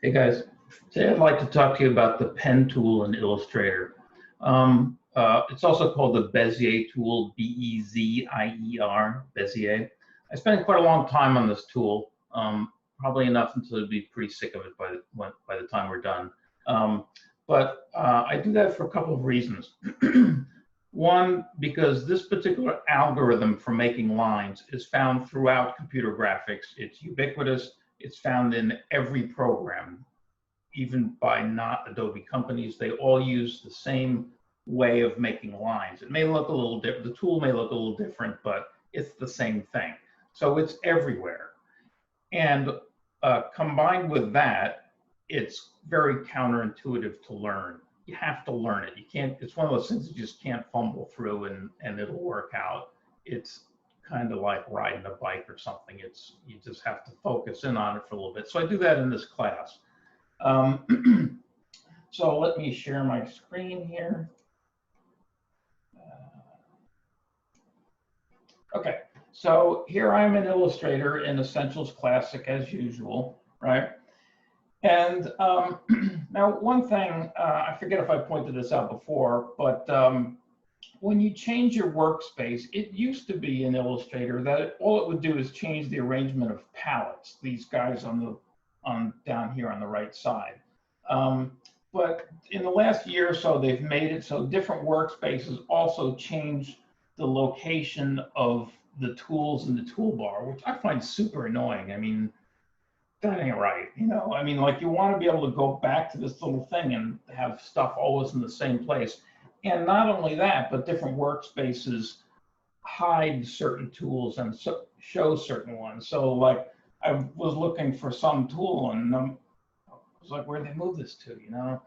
Hey guys, today I'd like to talk to you about the pen tool in Illustrator. It's also called the Bezier tool, B-E-Z-I-E-R, Bezier. I spent quite a long time on this tool, probably enough until I'd be pretty sick of it by the time we're done. I do that for a couple of reasons. One, because this particular algorithm for making lines is found throughout computer graphics. It's ubiquitous. It's found in every program, even by not Adobe companies. They all use the same way of making lines. It may look a little different, the tool may look a little different, but it's the same thing. So it's everywhere. And combined with that, it's very counterintuitive to learn. You have to learn it. You can't, it's one of those things you just can't fumble through and it'll work out. It's kind of like riding a bike or something. You just have to focus in on it for a little bit. So I do that in this class. So let me share my screen here. Okay, so here I'm in Illustrator in Essentials Classic as usual, right? And now one thing, I forget if I pointed this out before, but when you change your workspace, it used to be in Illustrator that all it would do is change the arrangement of palettes, these guys down here on the right side. But in the last year or so, they've made it so different workspaces also change the location of the tools in the toolbar, which I find super annoying. I mean, that ain't right, you know? I mean, like, you want to be able to go back to this little thing and have stuff always in the same place. And not only that, but different workspaces hide certain tools and show certain ones. So like, I was looking for some tool and I was like, where'd they move this to, you know?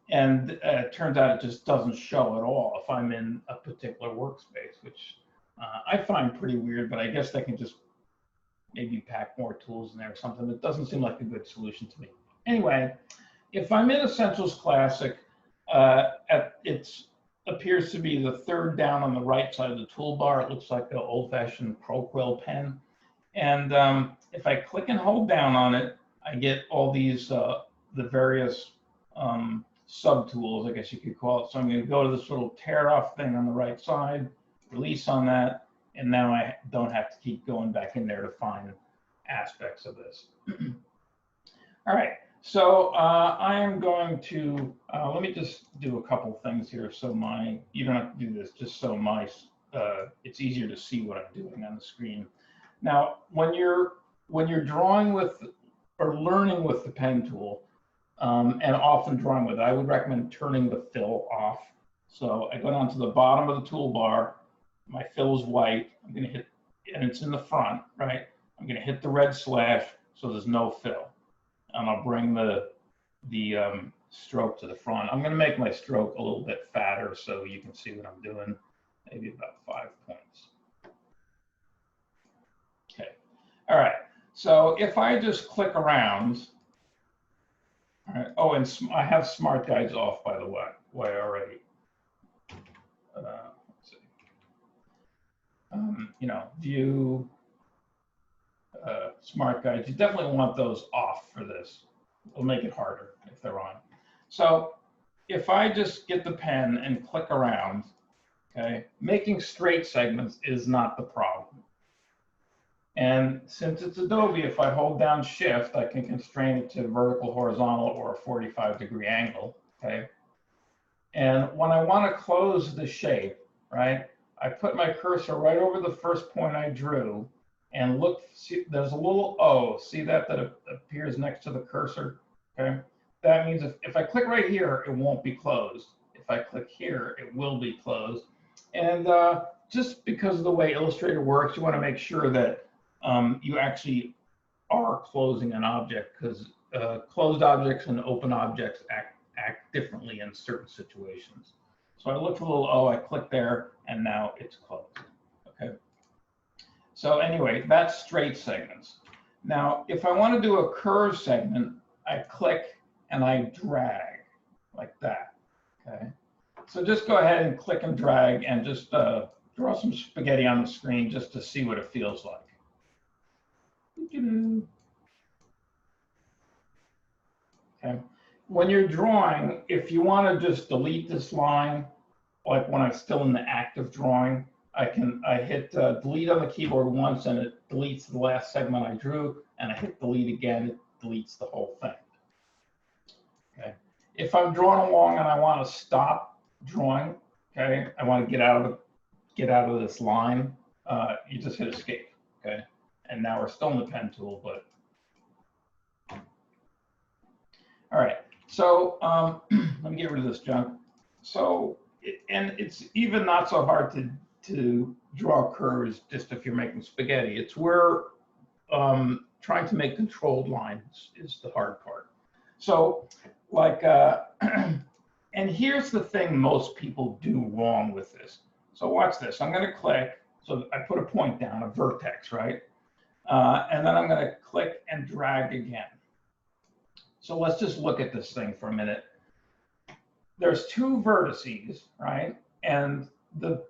It turns out it just doesn't show at all if I'm in a particular workspace, which I find pretty weird, but I guess they can just maybe pack more tools in there or something. It doesn't seem like a good solution to me. Anyway, if I'm in Essentials Classic, it appears to be the third down on the right side of the toolbar. It looks like an old-fashioned ProQuill pen. And if I click and hold down on it, I get all these, the various sub-tools, I guess you could call it. So I'm going to go to this little tear-off thing on the right side, release on that, and now I don't have to keep going back in there to find aspects of this. All right, so I am going to, let me just do a couple things here so you don't have to do this, just so it's easier to see what I'm doing on the screen. Now, when you're drawing with, or learning with the pen tool, and often drawing with it, I would recommend turning the fill off. So I go down to the bottom of the toolbar, my fill is white, I'm gonna hit, and it's in the front, right? I'm gonna hit the red slash so there's no fill. And I'll bring the stroke to the front. I'm gonna make my stroke a little bit fatter so you can see what I'm doing, maybe about 5 points. Okay, all right. So if I just click around, all right, oh, and I have smart guides off, by the way already. Let's see. You know, view, smart guides. You definitely want those off for this. It'll make it harder if they're on. So if I just get the pen and click around, okay, making straight segments is not the problem. And since it's Adobe, if I hold down Shift, I can constrain it to vertical, horizontal, or a 45-degree angle, okay? And when I want to close the shape, right, I put my cursor right over the first point I drew, and look, see, there's a little O, see that appears next to the cursor, okay? That means if I click right here, it won't be closed. If I click here, it will be closed. And just because of the way Illustrator works, you want to make sure that you actually are closing an object, because closed objects and open objects act differently in certain situations. So I look for the little O, I click there, and now it's closed, okay? So anyway, that's straight segments. Now, if I want to do a curved segment, I click and I drag like that, okay? So just go ahead and click and drag and just draw some spaghetti on the screen just to see what it feels like. Okay, all right. So if I just get the pen and click around, okay, making straight segments is not the problem. And since it's Adobe, if I hold down Shift, I can constrain it to vertical, horizontal, or a 45-degree angle, okay? That means if I click right here, it won't be closed. If I click here, it will be closed. And when I want to close the shape, right, I put my cursor right over the first point I drew, and look, see, there's a little O, see that appears next to the cursor, okay? That means if I click right here, it won't be closed. If I click here, it will be closed. And when you're drawing, if you want to just delete this line, like when I'm still in the act of drawing, I hit delete on the keyboard once and it deletes the last segment I drew, and I hit delete again, it deletes the whole thing. Okay. If I'm drawing along and I want to stop drawing, okay, I want to get out of this line, you just hit escape, okay? And now we're still in the pen tool, but all right. So let me get rid of this junk. So and it's even not so hard to draw curves just if you're making spaghetti. It's where trying to make controlled lines is the hard part. So like, and here's the thing most people do wrong with this. So watch this. I'm going to click. So I put a point down, a vertex, right? And then I'm going to click and drag again. So let's just look at this thing for a minute. There's two vertices, right? And the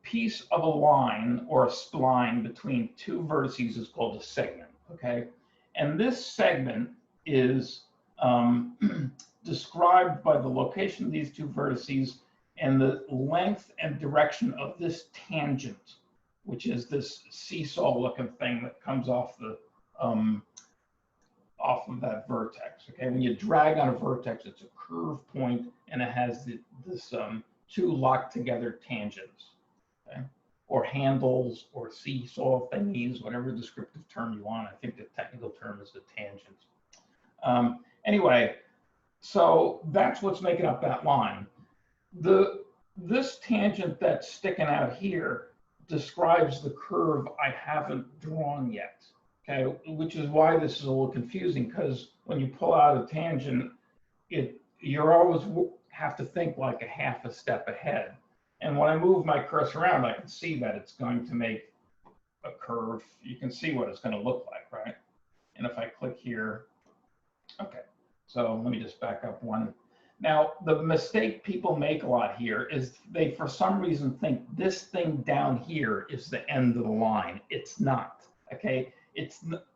piece of a line or a spline between two vertices is called a segment, okay? And this segment is described by the location of these two vertices and the length and direction of this tangent, which is this seesaw-looking thing that comes off the off of that vertex. Okay, when you drag on a vertex, it's a curved point, and it has this two locked together tangents, okay, or handles, or seesaw thingies, whatever descriptive term you want. I think the technical term is the tangent. Anyway, so that's what's making up that line. This tangent that's sticking out here describes the curve I haven't drawn yet. Okay, which is why this is a little confusing, because when you pull out a tangent, you always have to think like a half a step ahead. And when I move my cursor around, I can see that it's going to make a curve. You can see what it's going to look like, right? And if I click here, okay. So let me just back up one. Now, the mistake people make a lot here is they, for some reason, think this thing down here is the end of the line. It's not, okay?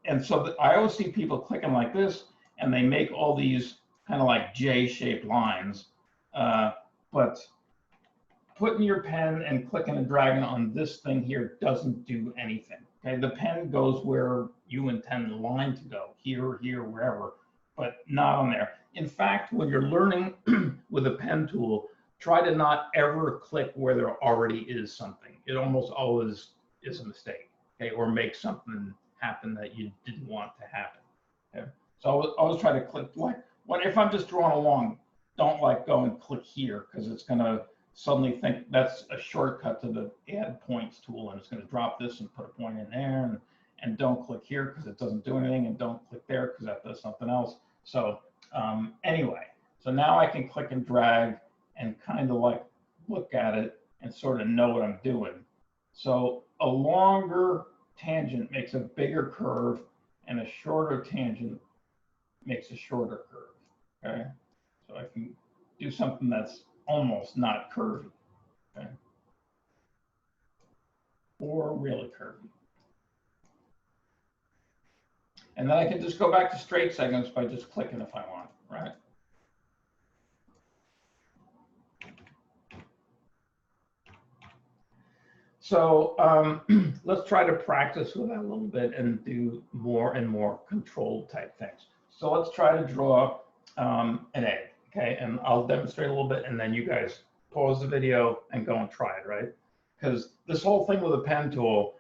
And so I always see people clicking like this, and they make all these kind of like J-shaped lines. But putting your pen and clicking and dragging on this thing here doesn't do anything. Okay, the pen goes where you intend the line to go, here, here, wherever, but not on there. In fact, when you're learning with a pen tool, try to not ever click where there already is something. It almost always is a mistake, okay, or make something happen that you didn't want to happen. Okay? So I always try to click, like, if I'm just drawing along, don't like go and click here, because it's going to suddenly think that's a shortcut to the add points tool, and it's going to drop this and put a point in there, and don't click here because it doesn't do anything, and don't click there because that does something else. So anyway, so now I can click and drag and kind of like look at it and sort of know what I'm doing. So a longer tangent makes a bigger curve, and a shorter tangent makes a shorter curve, okay? So I can do something that's almost not curvy, okay? Or really curvy. And then I can just go back to straight segments by just clicking if I want, right? So let's try to practice with that a little bit and do more and more controlled type things. So let's try to draw an egg, okay? And I'll demonstrate a little bit, and then you guys pause the video and go and try it, right? Because this whole thing with a pen tool,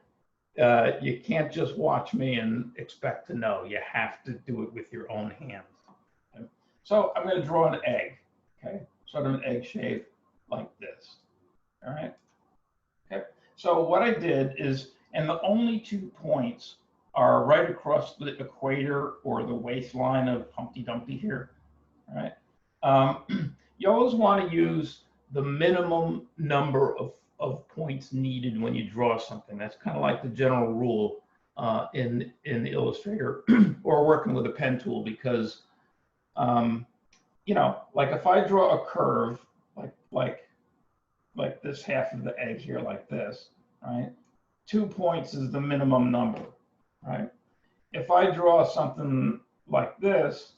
you can't just watch me and expect to know. You have to do it with your own hands. Okay? So I'm going to draw an egg, okay? Sort of an egg shape like this, all right? Okay. So what I did is, and the only 2 points are right across the equator or the waistline of Humpty Dumpty here, all right? You always want to use the minimum number of points needed when you draw something. That's kind of like the general rule in Illustrator or working with a pen tool, because, you know, like if I draw a curve like this half of the egg here, like this, right? 2 points is the minimum number, right? If I draw something like this,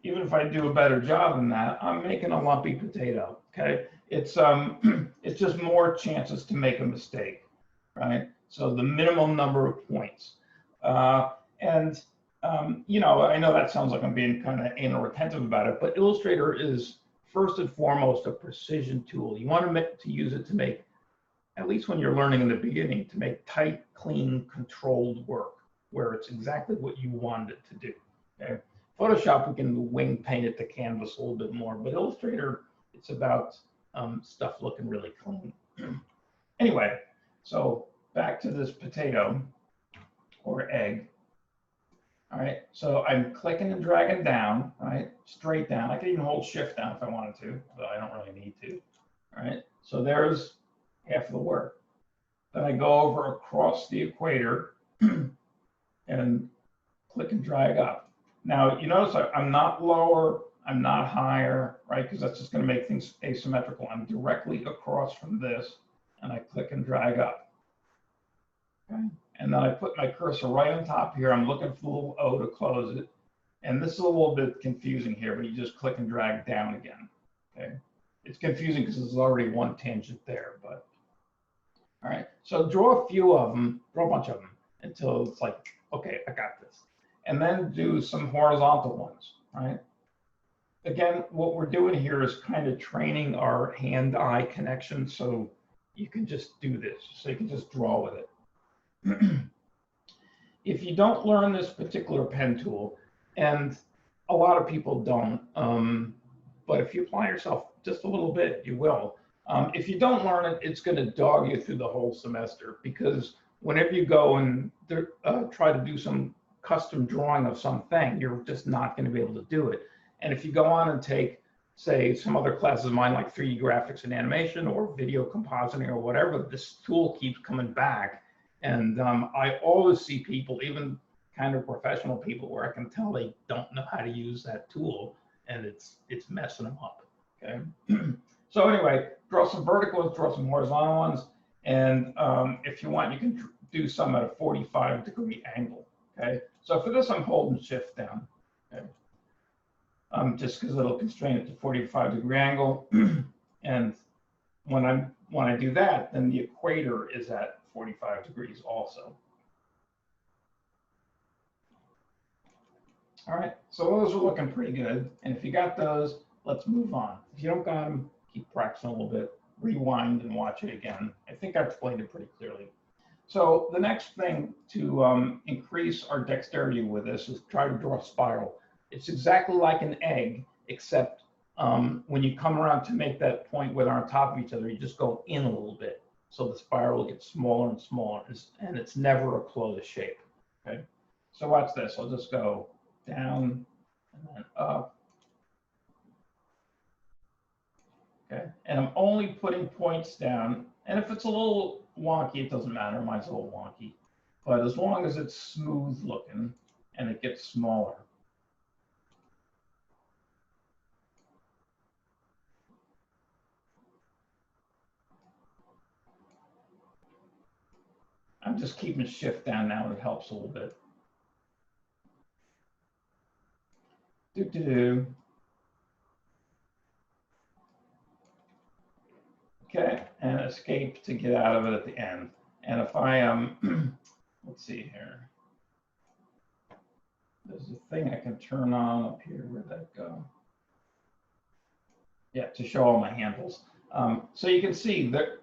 even if I do a better job than that, I'm making a lumpy potato, okay? It's it's just more chances to make a mistake, right? So the minimum number of points. You know, I know that sounds like I'm being kind of anal retentive about it, but Illustrator is first and foremost a precision tool. You want to use it to make, at least when you're learning in the beginning, to make tight, clean, controlled work where it's exactly what you want it to do. Okay? Photoshop, we can wing paint it to canvas a little bit more, but Illustrator, it's about stuff looking really clean. Anyway, so back to this potato or egg. All right, so I'm clicking and dragging down, right, straight down. I can even hold shift down if I wanted to, but I don't really need to. All right, so there's half of the work. Then I go over across the equator and click and drag up. Now, you notice I'm not lower, I'm not higher, right, because that's just going to make things asymmetrical. I'm directly across from this, and I click and drag up. Okay. And then I put my cursor right on top here. I'm looking for the little O to close it. And this is a little bit confusing here, but you just click and drag down again. Okay. It's confusing because there's already one tangent there, but all right. So draw a few of them, draw a bunch of them until it's like, okay, I got this. And then do some horizontal ones, right? Again, what we're doing here is kind of training our hand-eye connection so you can just do this, so you can just draw with it. If you don't learn this particular pen tool, and a lot of people don't, but if you apply yourself just a little bit, you will. If you don't learn it, it's going to dog you through the whole semester, because whenever you go and try to do some custom drawing of something, you're just not going to be able to do it. And if you go on and take, say, some other classes of mine, like 3D graphics and animation or video compositing or whatever, this tool keeps coming back. And I always see people, even kind of professional people, where I can tell they don't know how to use that tool, and it's messing them up. Okay. So anyway, draw some verticals, draw some horizontal ones, and if you want, you can do some at a 45-degree angle. Okay. So for this, I'm holding shift down. Okay. Just because it'll constrain it to 45-degree angle, and when I do that, then the equator is at 45 degrees also. All right, so those are looking pretty good. And if you got those, let's move on. If you don't got them, keep practicing a little bit, rewind and watch it again. I think I explained it pretty clearly. So the next thing to increase our dexterity with this is try to draw a spiral. It's exactly like an egg, except when you come around to make that point where they're on top of each other, you just go in a little bit. So the spiral gets smaller and smaller, and it's never a closed shape. Okay. So watch this. I'll just go down and then up. Okay. And I'm only putting points down. And if it's a little wonky, it doesn't matter. Mine's a little wonky. But as long as it's smooth looking and it gets smaller. I'm just keeping shift down now, and it helps a little bit. Okay, and escape to get out of it at the end. And if I let's see here. There's a thing I can turn on up here. Where'd that go? Yeah, to show all my handles. So you can see that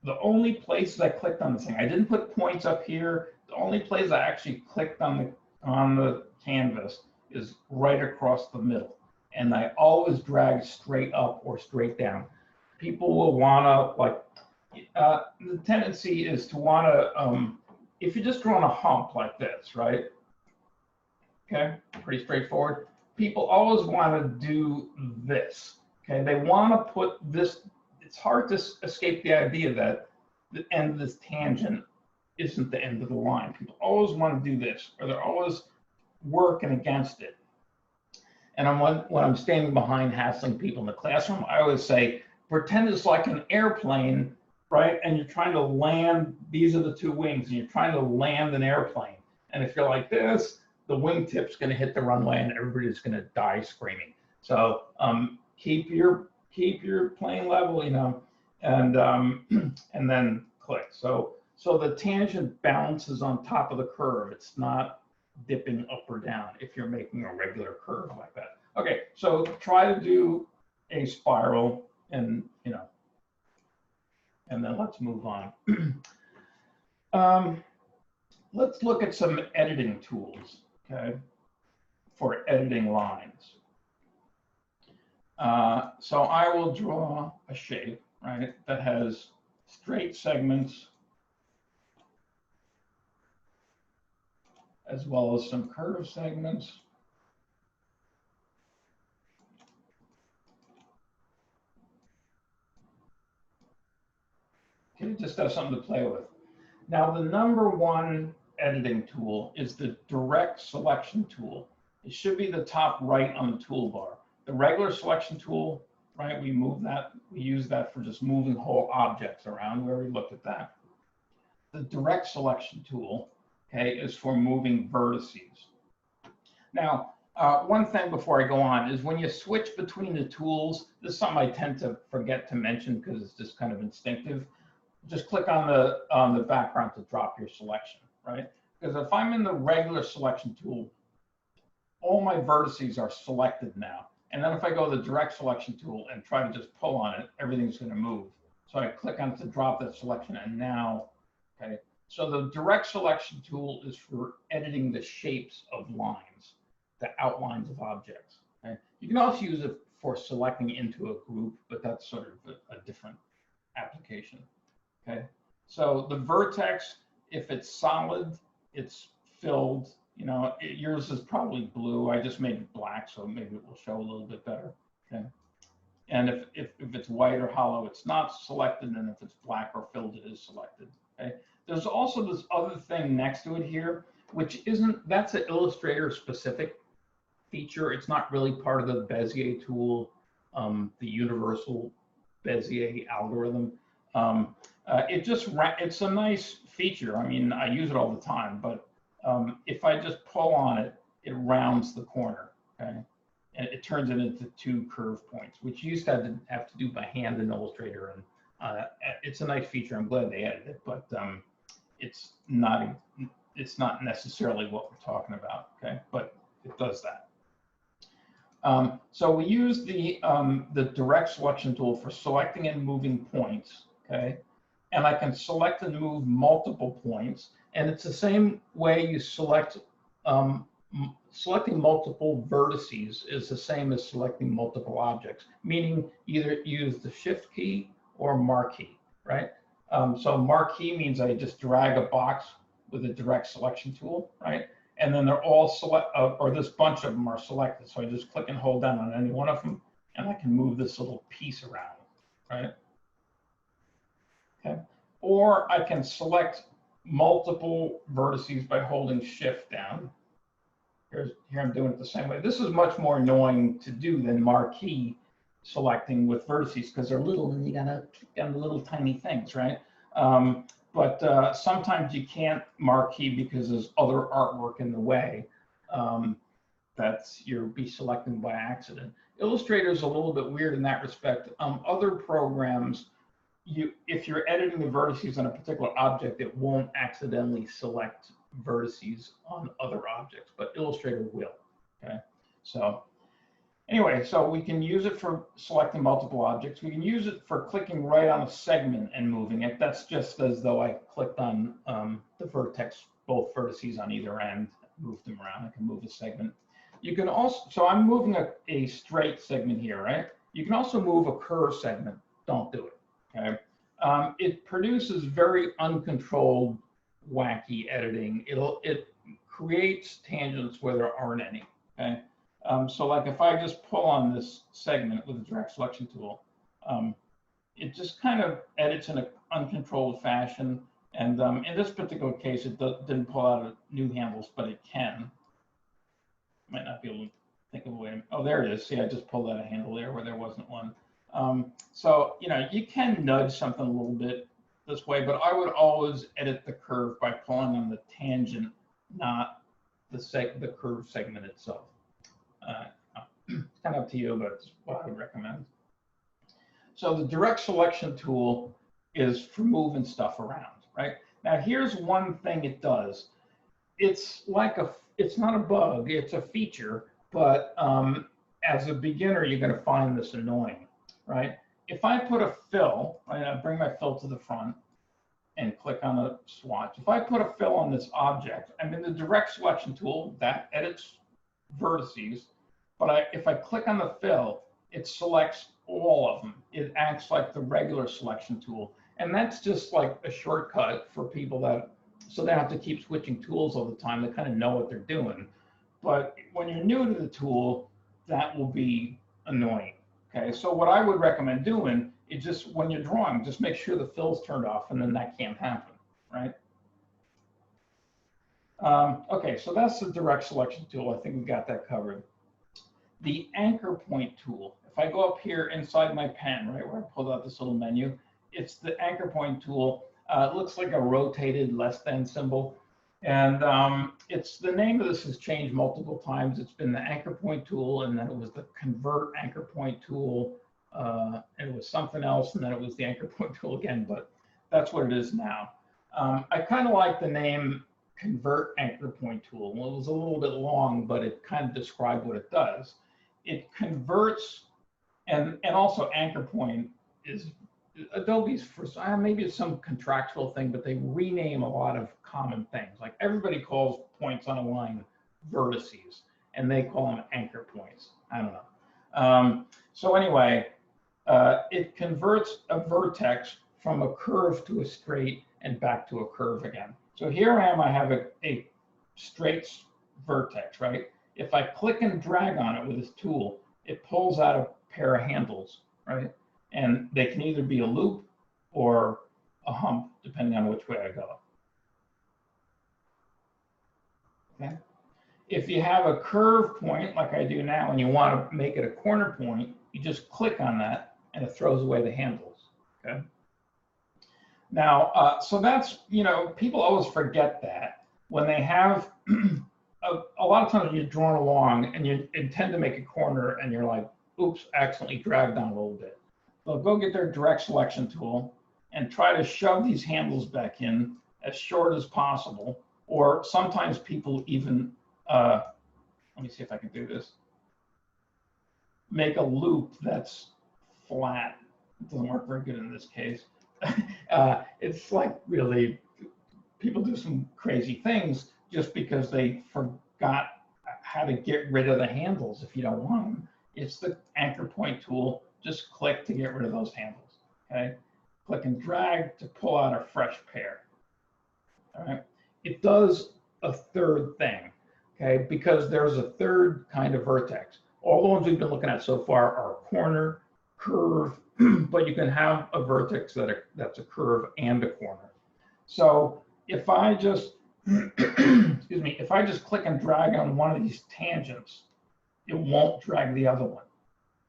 the only places I clicked on this thing, I didn't put points up here. The only place I actually clicked on the canvas is right across the middle. And I always drag straight up or straight down. People will wanna, like, the tendency is to wanna, if you're just drawing a hump like this, right? Okay, pretty straightforward. People always wanna do this, okay? They wanna put this, it's hard to escape the idea that the end of this tangent isn't the end of the line. People always want to do this, or they're always working against it. And when I'm standing behind hassling people in the classroom, I always say, pretend it's like an airplane, right? And you're trying to land, these are the two wings, and you're trying to land an airplane. And if you're like this, the wingtip's going to hit the runway and everybody's going to die screaming. So keep your plane level, you know, and and then click. So the tangent bounces on top of the curve. It's not dipping up or down if you're making a regular curve like that. Okay, so try to do a spiral, and you know, and then let's move on. Let's look at some editing tools, okay, for editing lines. So I will draw a shape, right, that has straight segments as well as some curved segments. Okay, just have something to play with. Now, the number one editing tool is the direct selection tool. It should be the top right on the toolbar. The regular selection tool, right, we use that for just moving whole objects around. We already looked at that. The direct selection tool, okay, is for moving vertices. Now, one thing before I go on is when you switch between the tools, this is something I tend to forget to mention because it's just kind of instinctive. Just click on the background to drop your selection, right? Because if I'm in the regular selection tool, all my vertices are selected now. And then if I go to the direct selection tool and try to just pull on it, everything's going to move. So I click on it to drop that selection, and now, okay. So the direct selection tool is for editing the shapes of lines, the outlines of objects. Okay? You can also use it for selecting into a group, but that's sort of a different application. Okay, so the vertex, if it's solid, it's filled. You know, yours is probably blue. I just made it black, so maybe it will show a little bit better. Okay, and if it's white or hollow, it's not selected, and if it's black or filled, it is selected. Okay, there's also this other thing next to it here, which that's an Illustrator specific feature. It's not really part of the Bezier tool, the universal Bezier algorithm. It's a nice feature. I mean, I use it all the time, but if I just pull on it, it rounds the corner, okay? And it turns it into two curve points, which you used to have to do by hand in Illustrator. And it's a nice feature. I'm glad they added it, but it's not necessarily what we're talking about, okay? But it does that. So we use the direct selection tool for selecting and moving points. Okay, and I can select and move multiple points, and it's the same way you select. Selecting multiple vertices is the same as selecting multiple objects, meaning either use the Shift key or marquee, right? So marquee means I just drag a box with a direct selection tool, right? And then they're all select, or this bunch of them are selected. So I just click and hold down on any one of them, and I can move this little piece around, right? Okay. Or I can select multiple vertices by holding Shift down. Here I'm doing it the same way. This is much more annoying to do than marquee selecting with vertices because they're little and you gotta click on the little tiny things, right? But sometimes you can't marquee because there's other artwork in the way you'll be selecting by accident. Illustrator is a little bit weird in that respect. Other programs, if you're editing the vertices on a particular object, it won't accidentally select vertices on other objects, but Illustrator will. Okay, so anyway, so we can use it for selecting multiple objects. We can use it for clicking right on a segment and moving it. That's just as though I clicked on the vertex, both vertices on either end, moved them around. I can move a segment. You can also, so I'm moving a straight segment here, right? You can also move a curved segment. Don't do it. Okay, it produces very uncontrolled, wacky editing. It creates tangents where there aren't any. Okay, so like if I just pull on this segment with a direct selection tool, it just kind of edits in an uncontrolled fashion. And in this particular case, it didn't pull out new handles, but it can. Might not be able to think of a way. Oh, there it is. See, I just pulled out a handle there where there wasn't one. So, you know, you can nudge something a little bit this way, but I would always edit the curve by pulling on the tangent, not the curve segment itself. It's kind of up to you, but it's what I would recommend. So the direct selection tool is for moving stuff around, right? Now here's one thing it does. It's not a bug, it's a feature, but as a beginner, you're going to find this annoying, right? If I put a fill, right, I bring my fill to the front and click on a swatch. If I put a fill on this object, I'm in the direct selection tool that edits vertices, but if I click on the fill, it selects all of them. It acts like the regular selection tool. And that's just like a shortcut for people so they don't have to keep switching tools all the time. They kind of know what they're doing. But when you're new to the tool, that will be annoying. Okay, so what I would recommend doing is just when you're drawing, just make sure the fill's turned off, and then that can't happen, right? Okay, so that's the direct selection tool. I think we got that covered. The anchor point tool. If I go up here inside my pen, right, where I pulled out this little menu, it's the anchor point tool. It looks like a rotated less than symbol. And it's the name of this has changed multiple times. It's been the anchor point tool, and then it was the convert anchor point tool, and it was something else, and then it was the anchor point tool again, but that's what it is now. I kind of like the name convert anchor point tool. Well, it was a little bit long, but it kind of described what it does. It converts, and also anchor point is Adobe's for maybe it's some contractual thing, but they rename a lot of common things. Like everybody calls points on a line vertices, and they call them anchor points. I don't know. So anyway, it converts a vertex from a curve to a straight and back to a curve again. So here I am. I have a straight vertex, right? If I click and drag on it with this tool, it pulls out a pair of handles, right? And they can either be a loop or a hump, depending on which way I go. Okay. If you have a curve point, like I do now, and you want to make it a corner point, you just click on that, and it throws away the handles. Okay. Now, so that's, people always forget that when they have, a lot of times you're drawn along and you intend to make a corner, and you're like, oops, accidentally dragged on a little bit. They'll go get their direct selection tool and try to shove these handles back in as short as possible. Or sometimes people even, let me see if I can do this, make a loop that's flat. It doesn't work very good in this case. It's like really, people do some crazy things just because they forgot how to get rid of the handles if you don't want them. It's the anchor point tool. Just click to get rid of those handles, okay? Click and drag to pull out a fresh pair, all right? It does a third thing, okay? Because there's a third kind of vertex. All the ones we've been looking at so far are corner, curve, but you can have a vertex that's a curve and a corner. So if I just, excuse me, if I just click and drag on one of these tangents, it won't drag the other one,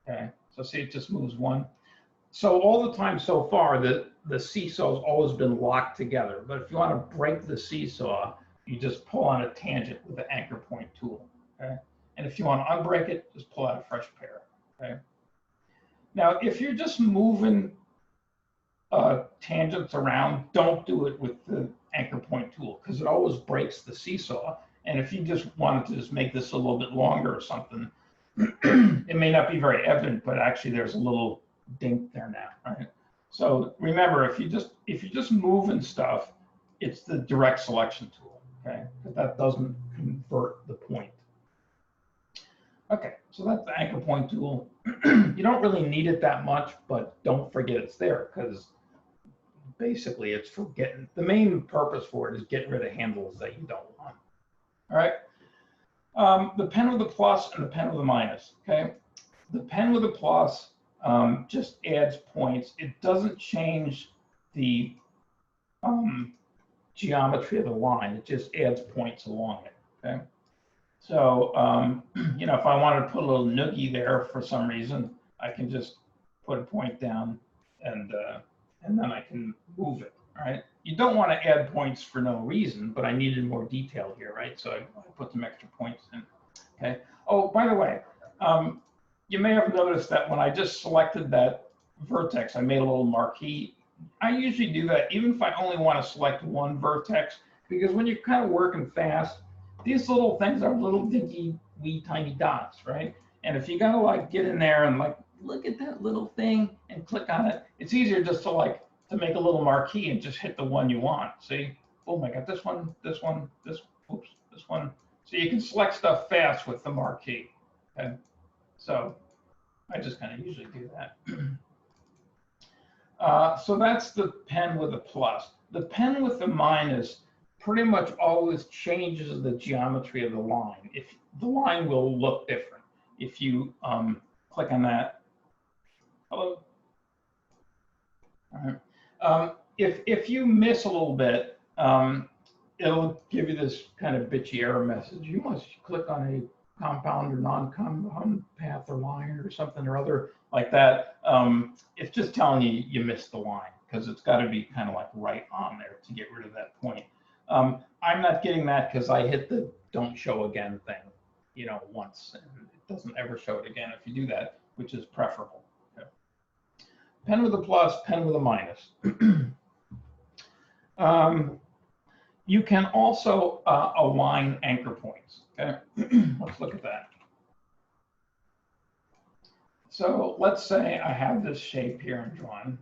okay? So see, it just moves one. So all the time so far, the seesaw's always been locked together. But if you want to break the seesaw, you just pull on a tangent with the anchor point tool, okay? And if you want to unbreak it, just pull out a fresh pair, okay? Now, if you're just moving tangents around, don't do it with the anchor point tool, because it always breaks the seesaw. And if you just wanted to just make this a little bit longer or something, it may not be very evident, but actually there's a little dink there now, right? So remember, if you just moving stuff, it's the direct selection tool, okay? Because that doesn't convert the point. Okay, so that's the anchor point tool. You don't really need it that much, but don't forget it's there, because basically it's for the main purpose for it is getting rid of handles that you don't want. All right. The pen with the plus and the pen with the minus, okay? The pen with the plus just adds points. It doesn't change the geometry of the line. It just adds points along it, okay? So, if I wanted to put a little noogie there for some reason, I can just put a point down and then I can move it, all right? you don't want to add points for no reason, but I needed more detail here, right? So I put some extra points in. Okay. Oh, by the way, you may have noticed that when I just selected that vertex, I made a little marquee. I usually do that even if I only want to select one vertex, because when you're kind of working fast, these little things are little dinky, wee tiny dots, right? And if you gotta like get in there and like look at that little thing and click on it, it's easier just to like to make a little marquee and just hit the one you want. See, boom, I got this one, this one, this, oops, this one. So you can select stuff fast with the marquee. Okay, so I just kind of usually do that. So that's the pen with a plus. The pen with the minus pretty much always changes the geometry of the line. If the line will look different if you click on that. Hello. All right. If you miss a little bit, it'll give you this kind of bitchy error message. You must click on a compound or non-compound path or line or something or other like that. It's just telling you you missed the line because it's got to be kind of like right on there to get rid of that point. I'm not getting that because I hit the don't show again thing, you know, once, and it doesn't ever show it again if you do that, which is preferable. Okay. Pen with a plus, pen with a minus. You can also align anchor points. Okay, let's look at that. So let's say I have this shape here I'm drawing.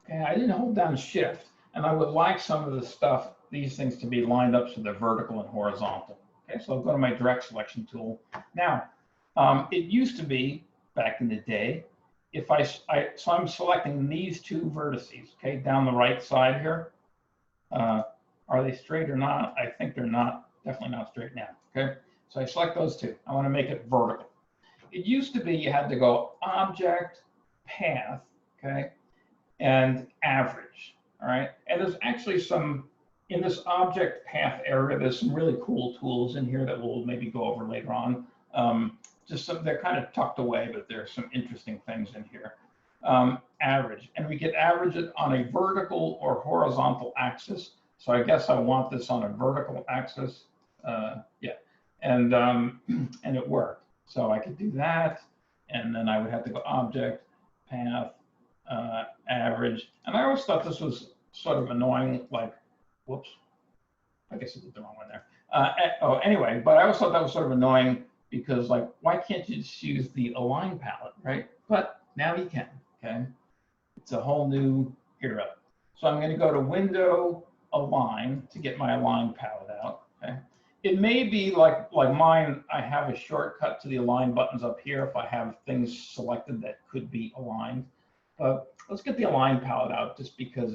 Okay, I didn't hold down shift, and I would like some of the stuff, these things to be lined up so they're vertical and horizontal. Okay, so I'll go to my direct selection tool. Now, it used to be back in the day, if so I'm selecting these two vertices, okay, down the right side here. Are they straight or not? I think they're not, definitely not straight now, okay? So I select those two. I want to make it vertical. It used to be you had to go object, path, okay, and average, all right? And there's actually some, in this object path area, there's some really cool tools in here that we'll maybe go over later on. Just some, they're kind of tucked away, but there's some interesting things in here. Average, and we get average it on a vertical or horizontal axis. So I guess I want this on a vertical axis. Yeah, and it worked. So I could do that, and then I would have to go object, path, average. And I always thought this was sort of annoying, like, whoops, I guess I did the wrong one there. Oh, anyway, but I always thought that was sort of annoying because, like, why can't you just use the align palette, right? But now you can, okay? It's a whole new era. So I'm going to go to Window, Align to get my align palette out, okay? It may be like mine, I have a shortcut to the align buttons up here if I have things selected that could be aligned. But let's get the align palette out just because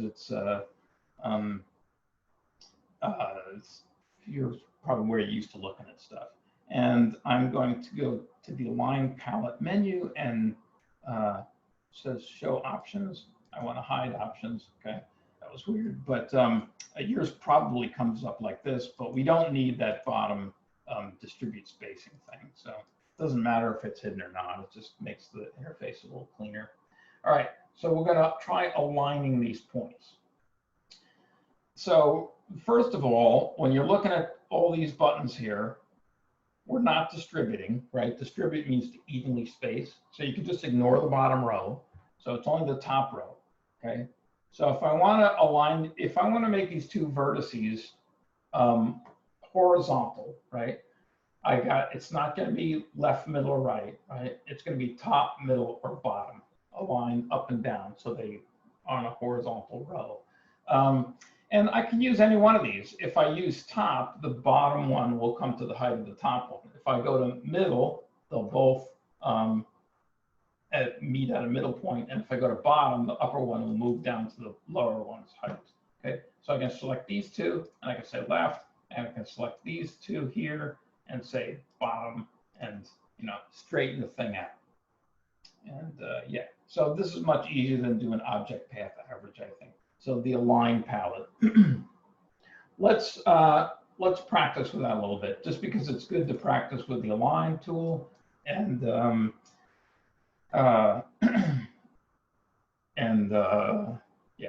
you're probably where you're used to looking at stuff. And I'm going to go to the align palette menu and says show options. I want to hide options. Okay, that was weird, but yours probably comes up like this, but we don't need that bottom distribute spacing thing. So it doesn't matter if it's hidden or not. It just makes the interface a little cleaner. All right, so we're going to try aligning these points. So first of all, when you're looking at all these buttons here, we're not distributing, right? Distribute means to evenly space. So you can just ignore the bottom row. So it's only the top row, okay? So if I want to align, if I want to make these two vertices horizontal, right? It's not going to be left, middle, or right? It's going to be top, middle, or bottom, align up and down. So they are on a horizontal row. And I can use any one of these. If I use top, the bottom one will come to the height of the top one. If I go to middle, they'll both meet at a middle point. And if I go to bottom, the upper one will move down to the lower one's height. Okay, so I can select these two, and I can say left, and I can select these two here, and say bottom, and straighten the thing out. And yeah, so this is much easier than doing object path average, I think. So the align palette. Let's practice with that a little bit, just because it's good to practice with the align tool. And And yeah.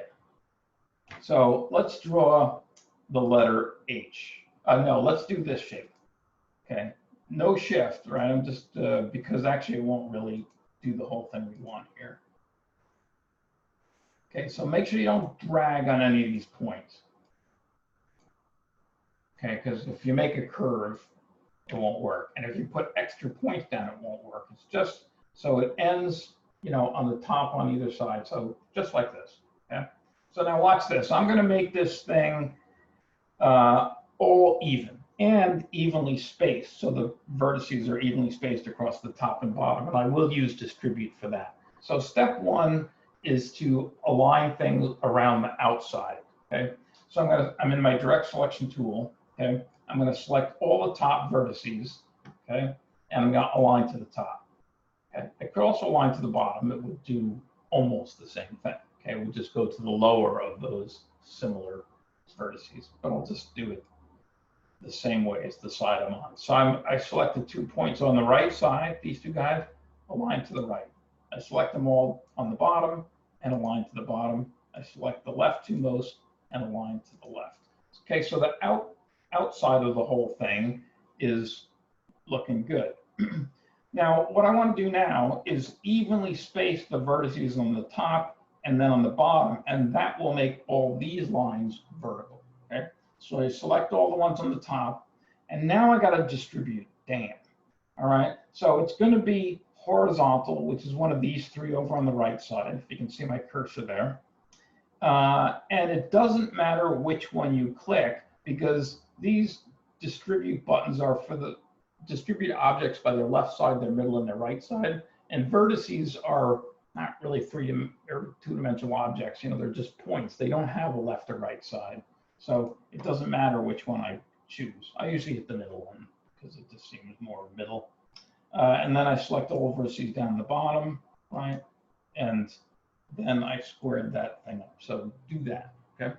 So let's draw the letter H. No, let's do this shape. Okay. No shift, right? I'm just, because actually it won't really do the whole thing we want here. Okay, so make sure you don't drag on any of these points. Okay, because if you make a curve, it won't work. And if you put extra points down, it won't work. It's just so it ends, on the top on either side. So just like this. Okay. So now watch this. I'm going to make this thing all even and evenly spaced. So the vertices are evenly spaced across the top and bottom. And I will use distribute for that. So step one is to align things around the outside. Okay. So I'm in my direct selection tool. Okay. I'm going to select all the top vertices. Okay. And I'm going to align to the top. Okay. I could also align to the bottom. It would do almost the same thing. Okay. We'll just go to the lower of those similar vertices, but I'll just do it the same way as the side I'm on. So I selected 2 points on the right side. These two guys align to the right. I select them all on the bottom and align to the bottom. I select the left two most and align to the left. Okay, so the outside of the whole thing is looking good. Now, what I want to do now is evenly space the vertices on the top and then on the bottom, and that will make all these lines vertical. Okay, so I select all the ones on the top, and now I got to distribute down. All right, so it's going to be horizontal, which is one of these three over on the right side. If you can see my cursor there. And it doesn't matter which one you click, because these distribute buttons are for the distribute objects by their left side, their middle, and their right side. And vertices are not really two-dimensional objects. They're just points. They don't have a left or right side. So it doesn't matter which one I choose. I usually hit the middle one because it just seems more middle. And then I select all vertices down the bottom, right? And then I squared that thing up. So do that, okay?